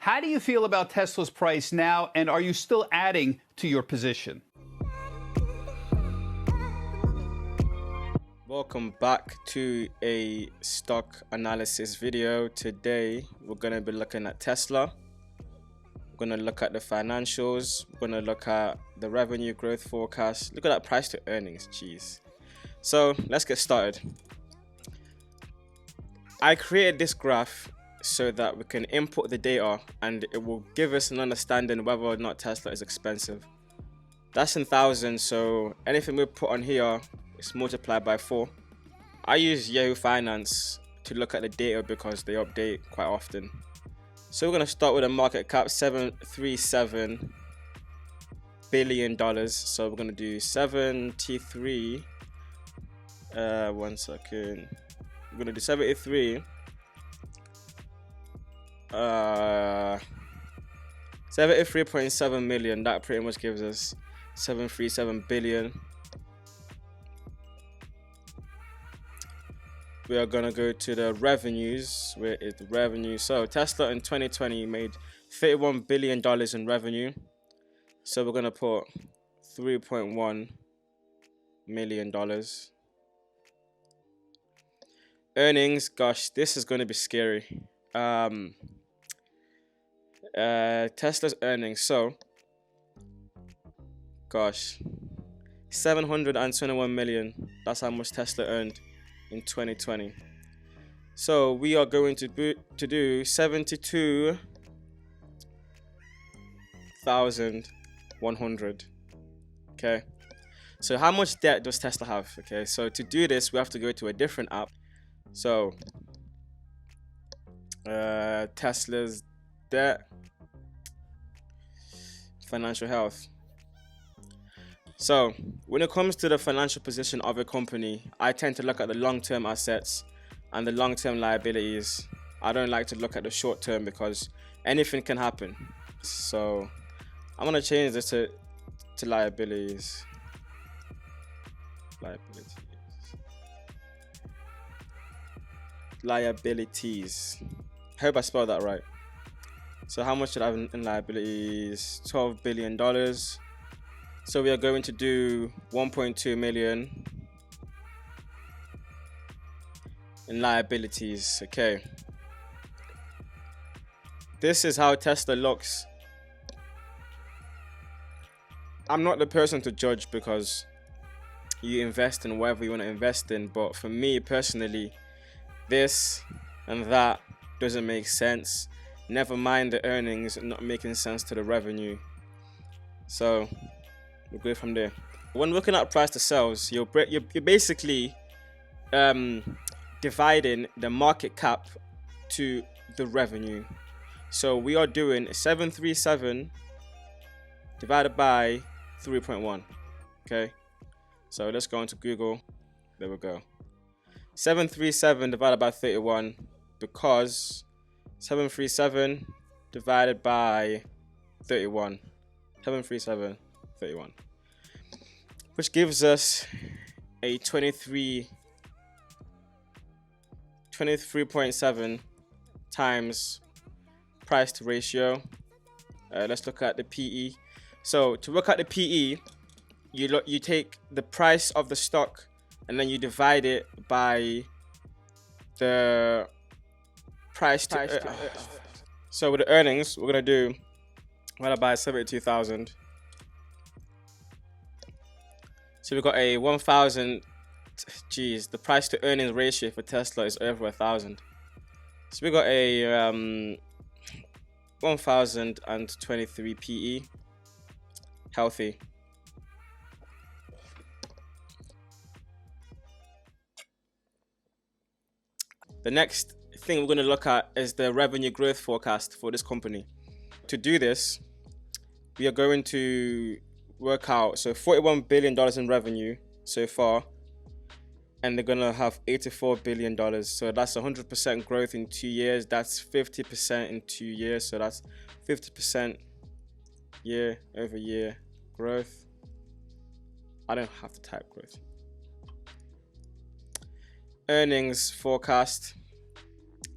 How do you feel about Tesla's price now, and are you still adding to your position? Welcome back to a stock analysis video. Today we're going to be looking at Tesla. We're going to look at the financials. We're going to look at the revenue growth forecast. Look at that price to earnings, jeez. So let's get started. I created this graph so that we can input the data and it will give us an understanding whether or not Tesla is expensive. That's in thousands, so anything we put on here is multiplied by 4. I use Yahoo Finance to look at the data because they update quite often. So we're going to start with a market cap $737 billion. So we're going to do 73. One second. We're going to do 73. 73.7 million. That pretty much gives us 737 billion. We are gonna go to the revenues. Where is the revenue? So Tesla in 2020 made $31 billion in revenue. So we're gonna put $3.1 million. Earnings, gosh, this is gonna be scary. Tesla's earnings, so gosh, 721 million. That's how much Tesla earned in 2020. So we are going to do 72,100. Okay, so how much debt does Tesla have? Okay, so to do this we have to go to a different app. So Tesla's debt, financial health. So when it comes to the financial position of a company, I tend to look at the long-term assets and the long-term liabilities. I don't like to look at the short-term because anything can happen. So I'm gonna change this to liabilities. Liabilities. I hope I spelled that right. So how much should I have in liabilities? $12 billion. So we are going to do 1.2 million in liabilities. Okay. This is how Tesla looks. I'm not the person to judge because you invest in whatever you want to invest in, but for me personally, this and that doesn't make sense. Never mind the earnings not making sense to the revenue. So we'll go from there. When looking at price to sales, you're basically dividing the market cap to the revenue. So we are doing 737 divided by 3.1. Okay, so let's go into Google. There we go. 737 divided by 31, because 737 divided by 31. 737 31, which gives us a 23.7 times price to ratio. Let's look at the PE. So to look at the PE, you take the price of the stock and then you divide it by the price to so with the earnings, we're gonna do divided by 72,000. So we've got a 1,000. Geez, the price to earnings ratio for Tesla is over 1,000. So we got a 1,023 PE. Healthy. The next thing we're going to look at is the revenue growth forecast for this company. To do this, we are going to work out, so $41 billion in revenue so far, and they're gonna have $84 billion. So that's 100% growth in 2 years. That's 50% in 2 years. So that's 50% year over year growth. I don't have to type growth. Earnings forecast.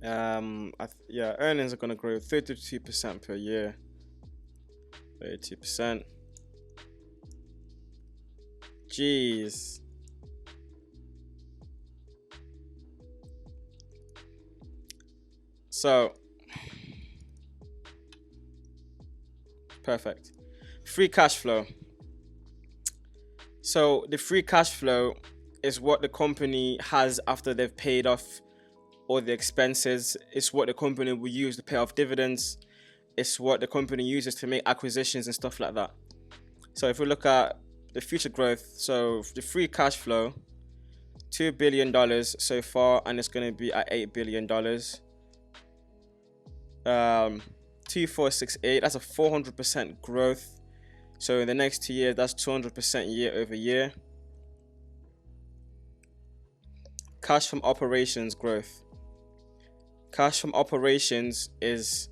Yeah, earnings are gonna grow 32% per year. 32%. Jeez. So perfect. Free cash flow. So the free cash flow is what the company has after they've paid off all the expenses. It's what the company will use to pay off dividends. It's what the company uses to make acquisitions and stuff like that. So if we look at the future growth, so the free cash flow, $2 billion so far, and it's going to be at $8 billion. 2468, that's a 400% growth. So in the next 2 years, that's 200% year over year. Cash from operations growth. Cash from operations is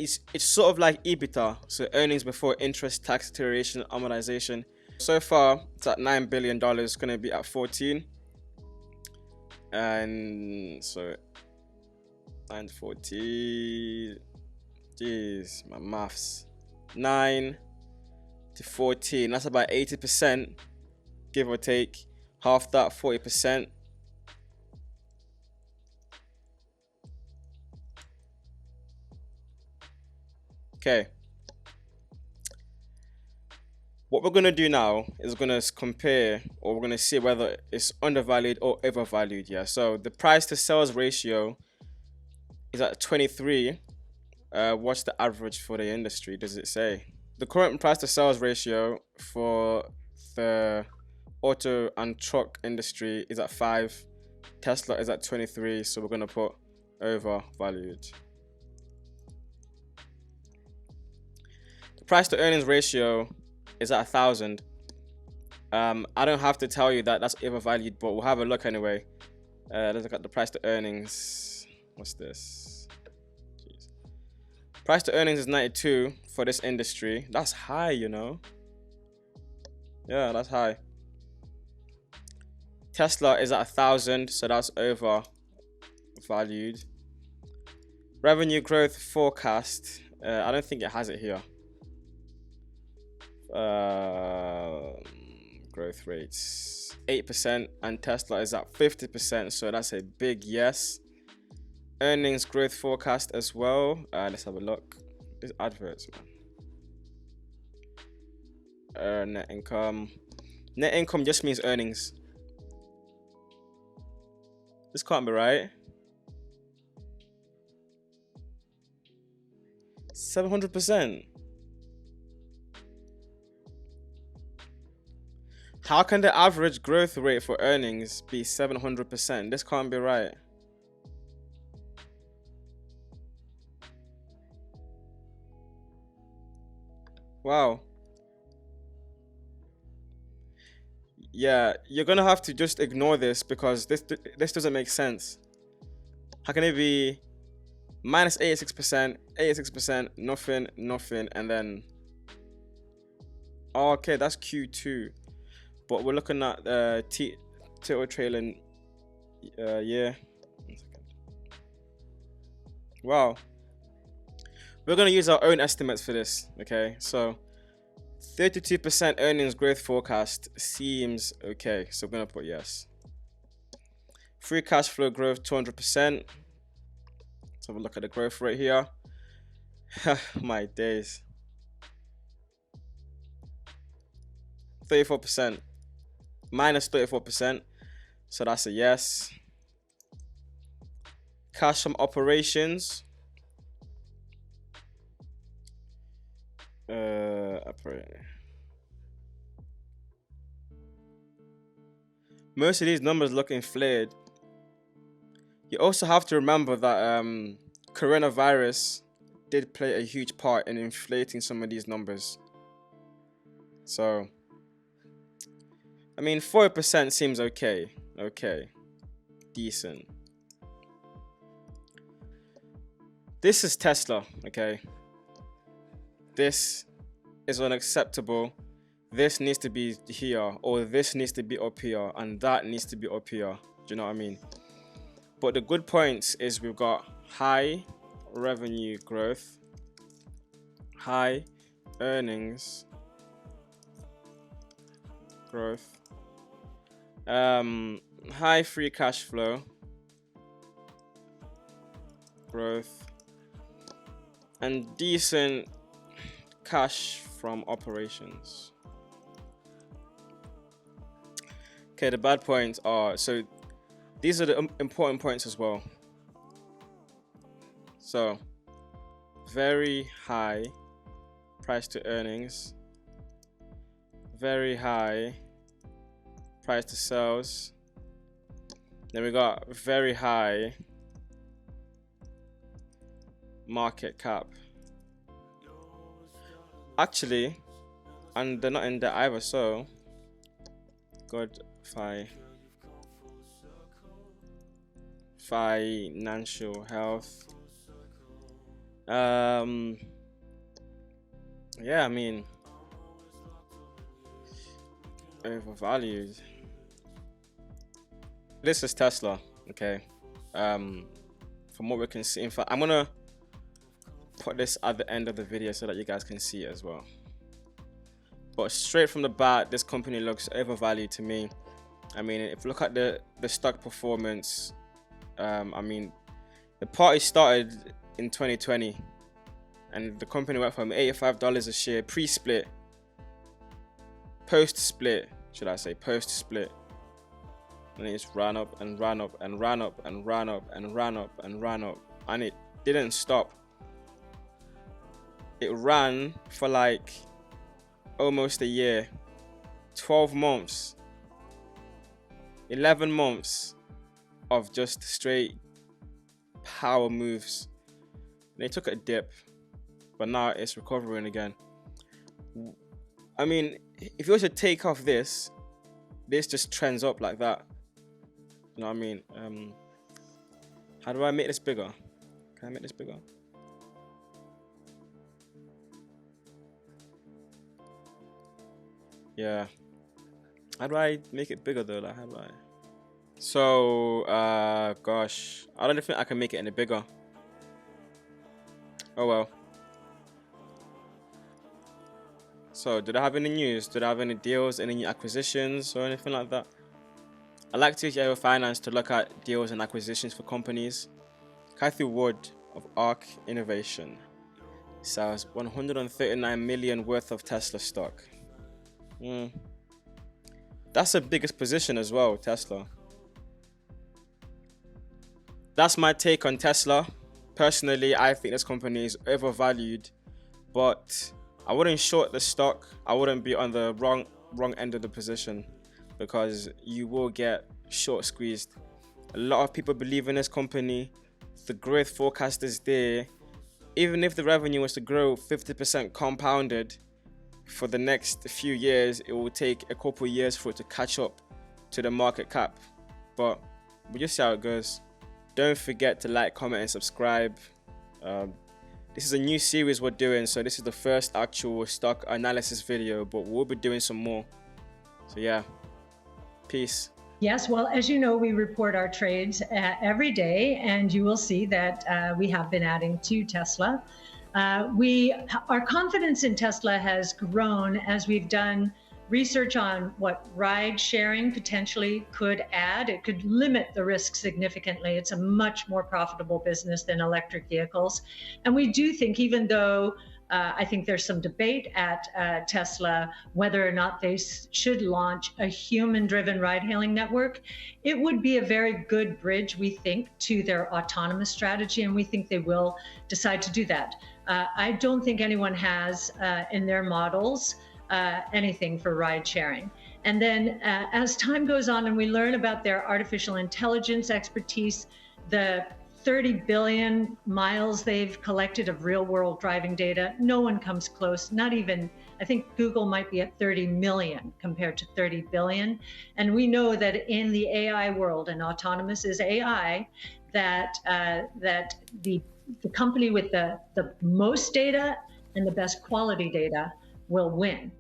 it's sort of like EBITDA, so earnings before interest, tax, deterioration, amortization. So far, it's at $9 billion. It's going to be at 14, and so 940. Jeez, my maths. 9 to 14. That's about 80%, give or take. Half that, 40%. Okay. What we're going to do now is we're going to compare, or we're going to see whether it's undervalued or overvalued. Yeah. So the price to sales ratio is at 23. What's the average for the industry? Does it say? The current price to sales ratio for the auto and truck industry is at 5. Tesla is at 23. So we're going to put overvalued. The price to earnings ratio is at 1,000. I don't have to tell you that that's overvalued, but we'll have a look anyway. Let's look at the price to earnings. What's this? Jeez. Price to earnings is 92 for this industry. That's high, you know. Yeah, that's high. Tesla is at 1,000, so that's overvalued. Revenue growth forecast. I don't think it has it here. Growth rates 8%, and Tesla is at 50%, so that's a big yes. Earnings growth forecast as well. Let's have a look. These adverts, man. Net income. Net income just means earnings. This can't be right. 700%. How can the average growth rate for earnings be 700%? This can't be right. Wow. Yeah, you're gonna have to just ignore this because this doesn't make sense. How can it be minus 86%, nothing, and then okay, that's Q2. But we're looking at total trailing year. Wow. We're going to use our own estimates for this, okay? So 32% earnings growth forecast seems okay. So we're going to put yes. Free cash flow growth 200%. Let's have a look at the growth rate here. My days. 34%. Minus 34%, so that's a yes. Cash from operations, most of these numbers look inflated. You also have to remember that coronavirus did play a huge part in inflating some of these numbers. So I mean, 4% seems okay. Okay. Decent. This is Tesla, okay? This is unacceptable. This needs to be here, or this needs to be up here, and that needs to be up here. Do you know what I mean? But the good points is we've got high revenue growth, high earnings growth, high free cash flow growth, and decent cash from operations. Okay, the bad points are, so these are the important points as well. So, very high price to earnings, very high price to sales. Then we got very high market cap. Actually, and they're not in there either, so good financial health. Yeah, I mean, overvalued. This is Tesla, okay. From what we can see, in fact, I'm gonna put this at the end of the video so that you guys can see it as well. But straight from the bat, this company looks overvalued to me. I mean, if you look at the stock performance, I mean, the party started in 2020 and the company went from $85 a share pre-split, post-split, should I say post-split, and it just ran up and ran up and ran up and ran up and ran up and ran up, and it didn't stop. It ran for like almost a year, 12 months, 11 months of just straight power moves. They took a dip, but now it's recovering again. I mean, if you were to take off this just trends up like that. You know what I mean? How do I make this bigger? Can I make this bigger? Yeah. How do I make it bigger though? Like, how do I? So, gosh, I don't think I can make it any bigger. Oh well. So, did I have any news? Did I have any deals, any new acquisitions, or anything like that? I like to use Yahoo Finance to look at deals and acquisitions for companies. Kathy Wood of ARC Innovation sells 139 million worth of Tesla stock. That's the biggest position as well, Tesla. That's my take on Tesla. Personally, I think this company is overvalued, but I wouldn't short the stock. I wouldn't be on the wrong end of the position, because you will get short squeezed. A lot of people believe in this company. The growth forecast is there. Even if the revenue was to grow 50% compounded for the next few years, it will take a couple of years for it to catch up to the market cap. But we'll just see how it goes. Don't forget to like, comment, and subscribe. This is a new series we're doing, so this is the first actual stock analysis video, but we'll be doing some more. So yeah, peace. Yes, well, as you know, we report our trades every day, and you will see that we have been adding to Tesla. Our confidence in Tesla has grown as we've done research on what ride sharing potentially could add. It could limit the risk significantly. It's a much more profitable business than electric vehicles. And we do think, even though I think there's some debate at Tesla whether or not they should launch a human-driven ride-hailing network, it would be a very good bridge, we think, to their autonomous strategy, and we think they will decide to do that. I don't think anyone has in their models anything for ride sharing. And then as time goes on and we learn about their artificial intelligence expertise, the 30 billion miles they've collected of real world driving data, no one comes close, not even, I think Google might be at 30 million compared to 30 billion. And we know that in the AI world, and autonomous is AI, that the company with the most data and the best quality data will win.